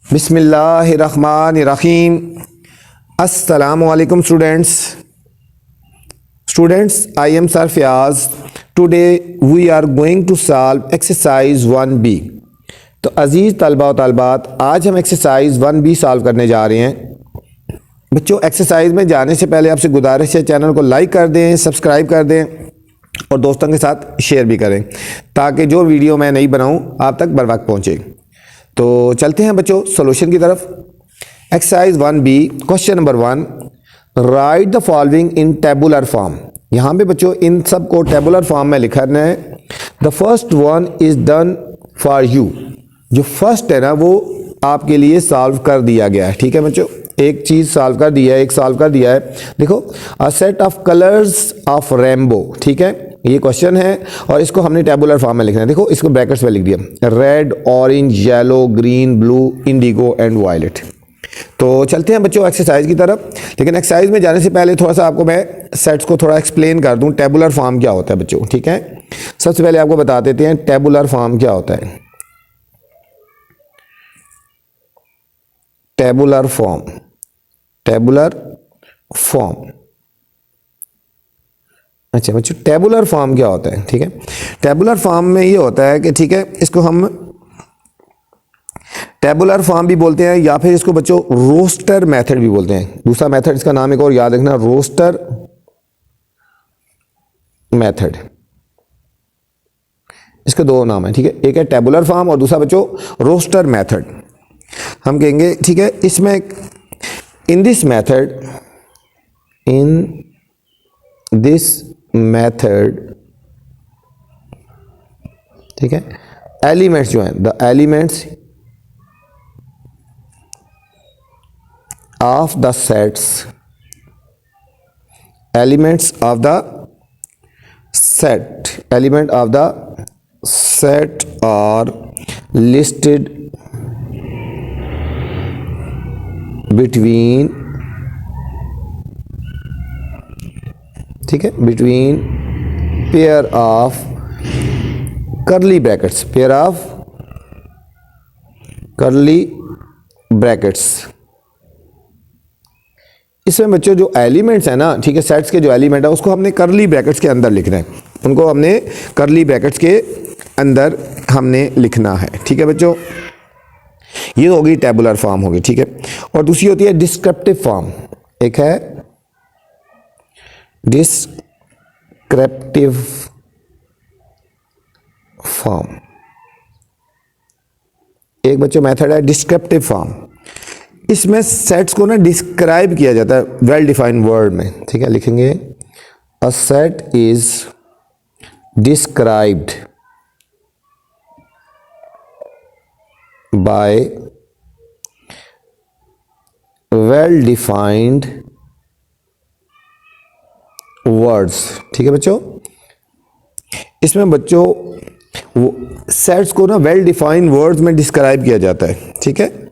बिस्मिल्लाहिर्रहमानिर्रहीम। अस्सलामुअलैकुम students, I am sir Fayaz. Today we are going to solve exercise 1B। तो अजीज़ तलबा व तलबात, आज हम एक्सरसाइज 1B सॉल्व करने जा रहे हैं। बच्चों, एक्सरसाइज में जाने से पहले आपसे गुजारिश है, चैनल को लाइक कर दें, सब्सक्राइब कर दें और दोस्तों के साथ शेयर भी करें ताकि जो वीडियो मैं नहीं बनाऊं आप तक बर वक्त पहुँचे। तो चलते हैं बच्चों सॉल्यूशन की तरफ। Exercise 1B, question number 1, right the following in tabular form. यहाँ पे बच्चों इन सब को टेबुलर फॉर्म में लिखना है। The first one is done for you. जो फर्स्ट है ना वो आपके लिए सॉल्व कर दिया गया है। ठीक है बच्चों, एक चीज़ सॉल्व कर दिया है, एक सॉल्व कर दिया है। देखो, अ set of colours of rainbow. ठीक है, ये क्वेश्चन है और इसको हमने टेबुलर फॉर्म में लिखना है। देखो, इसको ब्रैकेट्स में लिख दिया, red, orange, yellow, green, blue, indigo and violet. तो चलते हैं बच्चों एक्सरसाइज की तरफ। लेकिन एक्सरसाइज में जाने से पहले थोड़ा सा आपको मैं सेट्स को थोड़ा एक्सप्लेन कर दूं, टेबुलर फॉर्म क्या होता है बच्चों। ठीक है, सबसे पहले आपको बता देते हैं टेबुलर फॉर्म क्या होता है। Tabular form, tabular form. अच्छा बच्चों, टेबुलर फॉर्म क्या होता है? ठीक है, टेबुलर फॉर्म में ये होता है कि ठीक है, इसको हम टेबुलर फॉर्म भी बोलते हैं या फिर इसको बच्चों रोस्टर मेथड भी बोलते हैं। दूसरा मेथड इसका नाम एक और याद रखना, रोस्टर मेथड। इसके दो नाम है। ठीक है, एक है टेबुलर फॉर्म और दूसरा बच्चों रोस्टर मेथड। हम कहेंगे ठीक है, इसमें इन दिस मेथड ठीक है, एलिमेंट्स जो हैं, the elements of the sets, elements of the set, element of the set are listed between, ठीक है, between pair of curly brackets, pair of curly brackets. इसमें बच्चों जो एलिमेंट्स हैं ना, ठीक है, सेट्स के जो एलिमेंट है उसको हमने करली ब्रैकेट्स के अंदर लिखना है। उनको हमने करली ब्रैकेट्स के अंदर हमने लिखना है। ठीक है बच्चों, ये होगी टेबुलर फॉर्म होगी। ठीक है, और दूसरी होती है डिस्क्रिप्टिव फॉर्म। एक है डिस्क्रिप्टिव फॉर्म, एक बच्चों मेथड है डिस्क्रिप्टिव फॉर्म। इसमें सेट्स को ना डिस्क्राइब किया जाता है वेल डिफाइंड वर्ड में। ठीक है, लिखेंगे a set is described bye well defined words. ठीक है बच्चों, इसमें बच्चों वो सेट्स को ना वेल डिफाइंड वर्ड्स में डिस्क्राइब किया जाता है। ठीक है,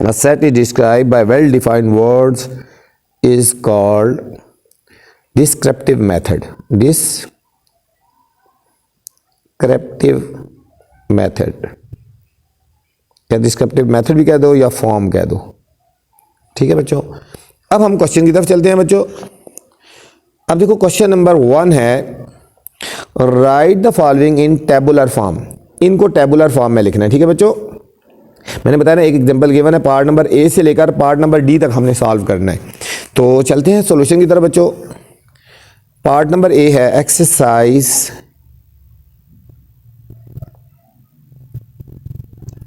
a set is described by well defined words is called descriptive method, descriptive method या डिस्क्रिप्टिव मेथड भी कह दो या फॉर्म कह दो। ठीक है बच्चों, अब हम क्वेश्चन की तरफ चलते हैं बच्चों। अब देखो क्वेश्चन नंबर 1 है, right the following in tabular form. इनको टेबुलर फॉर्म में लिखना है। ठीक है बच्चों, मैंने बताया ना एक एग्जांपल गिवन है, पार्ट नंबर ए से लेकर पार्ट नंबर डी तक हमने सॉल्व करना है। तो चलते हैं सॉल्यूशन की तरफ बच्चों। पार्ट नंबर ए है एक्सरसाइज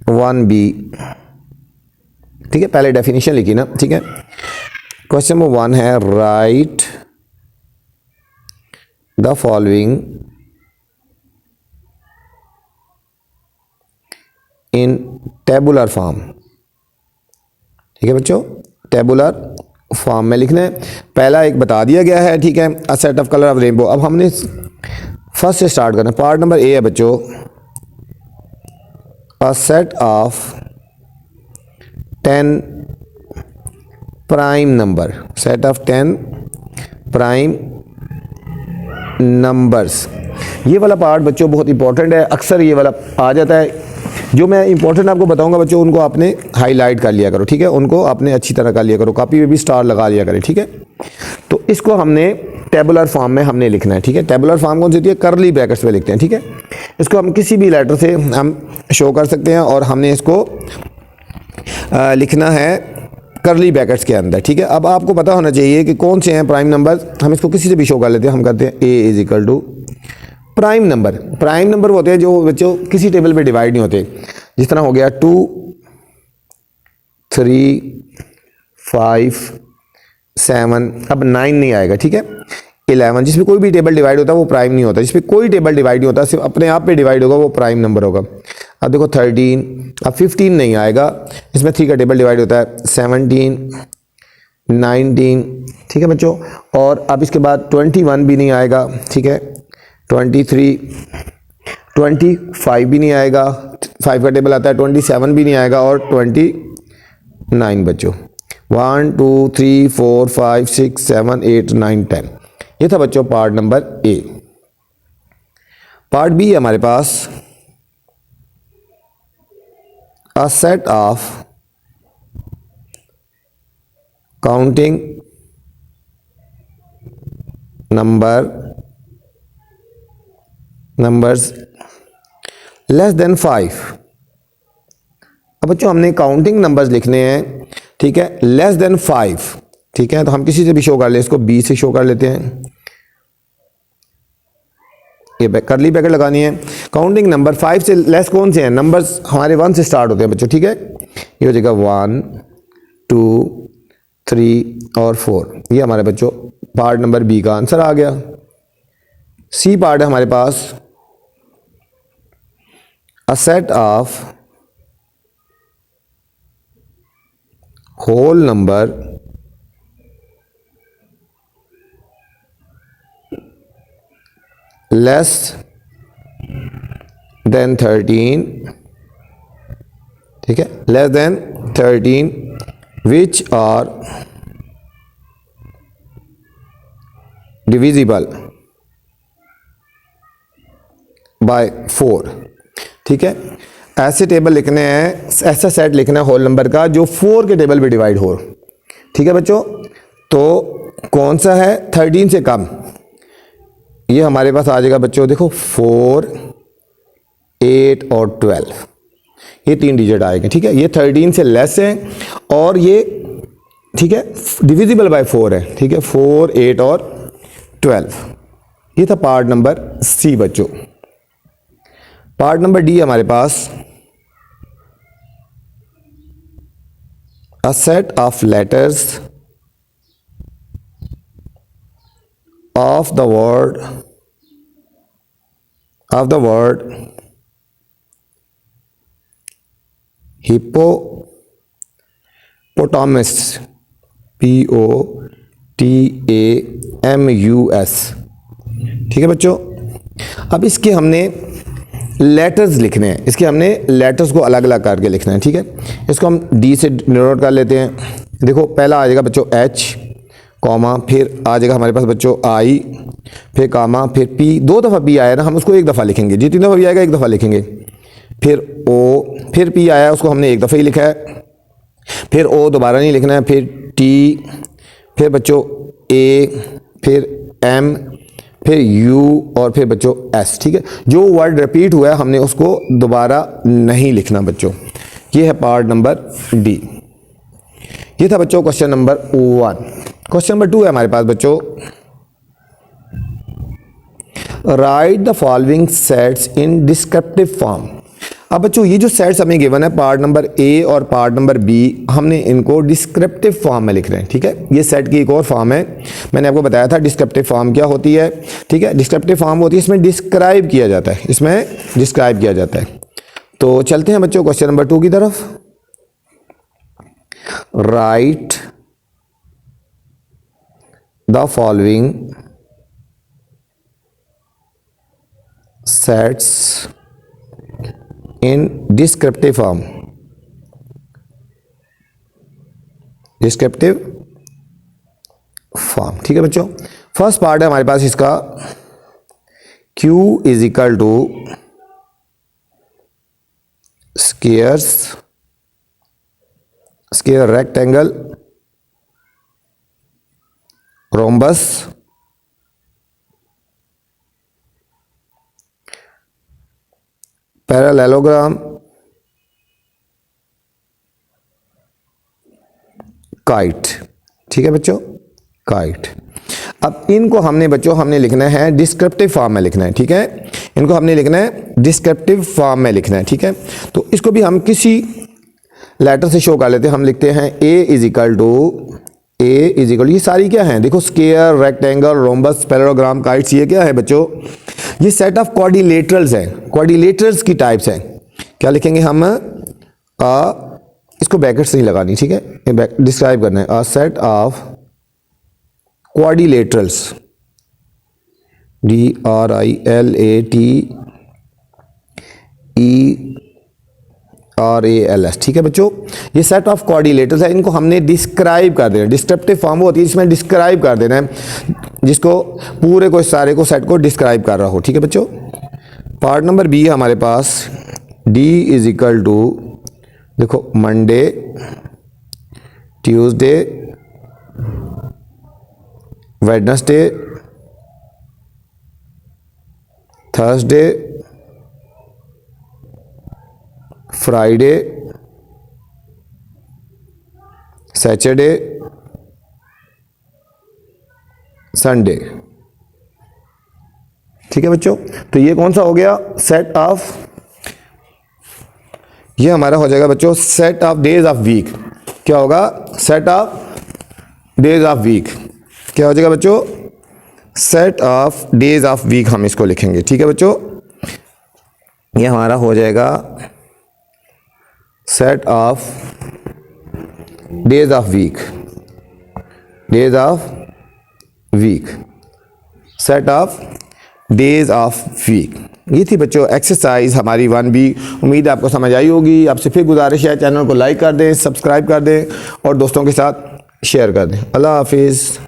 1B। ठीक है, पहले डेफिनेशन लिखी ना। ठीक है, क्वेश्चन नंबर 1 है, right the following in tabular form. ठीक है बच्चों, टेबुलर फॉर्म में लिखना है। पहला एक बता दिया गया है। ठीक है, अ set of colour of rainbow. अब हमने फर्स्ट से स्टार्ट करना है। पार्ट नंबर ए है बच्चों, अ set of 10 prime number, set of 10 prime numbers. ये वाला पार्ट बच्चों बहुत इंपॉर्टेंट है, अक्सर ये वाला आ जाता है जो मैं इंपॉर्टेंट आपको बताऊंगा बच्चों, उनको आपने हाईलाइट कर लिया करो, ठीक है, उनको आपने अच्छी तरह कर लिया करो, कॉपी पे भी स्टार लगा लिया करें, ठीक है। तो इसको हमने टेबुलर फॉर्म में हमने लिखना है, ठीक है। टेबुलर फॉर्म कौन सी होती है, करली ब्रैकेट्स में लिखते हैं, ठीक है। इसको हम किसी भी लेटर से हम शो कर सकते हैं और हमने इसको लिखना है करली ब्रैकेट्स के अंदर, ठीक है। अब आपको पता होना चाहिए कि कौन से हैं प्राइम नंबर, हम इसको किसी से भी शो कर लेते हैं। हम करते हैं a is equal to prime number. Prime number होते हैं जो बच्चों किसी टेबल पे डिवाइड नहीं होते, जिस तरह हो गया 2 3 5 7, अब 9 नहीं आएगा, ठीक है। 11, जिसमें कोई भी टेबल डिवाइड होता है वो प्राइम नहीं होता, जिसमें कोई टेबल डिवाइड नहीं होता, सिर्फ अपने आप पे डिवाइड होगा वो प्राइम नंबर होगा। अब देखो 13, अब 15 नहीं आएगा, इसमें 3 का टेबल डिवाइड होता है, 17 19, ठीक है बच्चों। और अब इसके बाद 21 भी नहीं आएगा, ठीक है, 23 25 भी नहीं आएगा, 5 का टेबल आता है, 27 भी नहीं आएगा और 29 बच्चों। 1 2 3 4 5 6 7 8 9 10। ये था बच्चों part number A. Part B है हमारे पास, a set of counting numbers less than 5। अब बच्चों हमने काउंटिंग नंबर्स लिखने हैं, ठीक है, लेस देन 5, ठीक है। तो हम किसी से भी शो कर ले, इसको बी से शो कर लेते हैं, ये करली ब्रैकेट लगानी है। काउंटिंग नंबर 5 से लेस कौन से हैं, नंबर्स हमारे 1 से स्टार्ट होते हैं बच्चों, ठीक है। ये हो जाएगा 1 2 3 और 4। ये हमारे बच्चों पार्ट नंबर बी का आंसर आ गया। सी पार्ट है हमारे पास, a set of whole number less than 13, ठीक है, less than 13 which are divisible by 4, ठीक है। ऐसे टेबल लिखने हैं, ऐसा सेट लिखना है होल नंबर का जो 4 के टेबल पे डिवाइड हो, ठीक है बच्चों। तो कौन सा है, 13 से कम, ये हमारे पास आ जाएगा बच्चों, देखो 4 8 और 12, ये 3 डिजिट आएंगे, ठीक है। ये 13 से लेस है और ये, ठीक है, डिविजिबल बाय 4 है, ठीक है, 4 8 और 12। ये था पार्ट नंबर सी बच्चों। पार्ट नंबर डी हमारे पास, a set of letters of the word hippopotamus, POTAMUS, ठीक है बच्चों। अब इसके हमने लेटर्स लिखने हैं, इसके हमने लेटर्स को अलग अलग करके लिखना है, ठीक है। इसको हम डी से डिनोट कर लेते हैं। देखो पहला आ जाएगा बच्चों H, कॉमा, फिर आ जाएगा हमारे पास बच्चों I, फिर कामा, फिर P। 2 दफ़ा P आया ना, हम उसको 1 दफ़ा लिखेंगे, जितनी दफ़ा भी आएगा 1 दफ़ा लिखेंगे। फिर O, फिर P आया, उसको हमने 1 दफ़ा ही लिखा है, फिर O दोबारा नहीं लिखना है, फिर T, फिर बच्चों A, फिर M, फिर U और फिर बच्चों S, ठीक है। जो वर्ड रिपीट हुआ है हमने उसको दोबारा नहीं लिखना बच्चों। ये है पार्ट नंबर डी। ये था बच्चों क्वेश्चन नंबर 1। क्वेश्चन नंबर 2 है हमारे पास बच्चों, right the following sets in descriptive form. अब बच्चों ये जो सेट्स हमें गिवन है पार्ट नंबर ए और पार्ट नंबर बी, हमने इनको डिस्क्रिप्टिव फॉर्म में लिख रहे हैं, ठीक है। ये सेट की एक और फॉर्म है, मैंने आपको बताया था डिस्क्रिप्टिव फॉर्म क्या होती है, ठीक है। डिस्क्रिप्टिव फॉर्म होती है, इसमें डिस्क्राइब किया जाता है, तो चलते हैं बच्चों क्वेश्चन नंबर 2 की तरफ। Right the following sets in descriptive form. ठीक है बच्चों। फर्स्ट पार्ट है हमारे पास इसका, Q is equal to squares, square, rectangle, rhombus, parallelogram, kite. ठीक है बच्चों, काइट। अब इनको हमने लिखना है डिस्क्रिप्टिव फॉर्म में लिखना है। ठीक है, इनको हमने लिखना है डिस्क्रिप्टिव फॉर्म में लिखना है। ठीक है, तो इसको भी हम किसी लेटर से शो कर लेते हैं। हम लिखते हैं ए इज इक्वल टू, ये सारी क्या हैं देखो, square, rectangle, rhombus, parallelogram, kites, ये क्या है बच्चों, ये सेट ऑफ क्वाड्रिलेटरल्स हैं, क्वाड्रिलेटरल्स की टाइप्स हैं। क्या लिखेंगे हम, इसको ब्रैकेट्स नहीं लगानी, ठीक है, डिस्क्राइब करना है, अ सेट ऑफ क्वाड्रिलेटरल्स, DRILATERALS। ठीक है बच्चों, ये सेट ऑफ कोऑर्डिनेटर्स है, इनको हमने डिस्क्राइब कर देना है। डिस्क्रिप्टिव फॉर्म होती है जिसमें डिस्क्राइब कर देना है, जिसको पूरे को सारे को सेट को डिस्क्राइब कर रहा हो। ठीक है बच्चों, पार्ट नंबर बी है हमारे पास, डी इज इक्वल टू, देखो Monday, Tuesday, Wednesday, Thursday, Friday, Saturday, Sunday. ठीक है बच्चों, तो ये कौन सा हो गया, सेट ऑफ, ये हमारा हो जाएगा बच्चों set of days of week. क्या होगा, set of days of week. क्या हो जाएगा बच्चों, set of days of week, हम इसको लिखेंगे। ठीक है बच्चों, ये हमारा हो जाएगा set of days of week, days of week, set of days of week. ये थी बच्चों एक्सरसाइज हमारी 1B। उम्मीद है आपको समझ आई होगी। आपसे फिर गुजारिश है, चैनल को लाइक कर दें, सब्सक्राइब कर दें और दोस्तों के साथ शेयर कर दें। अल्लाह हाफिज़।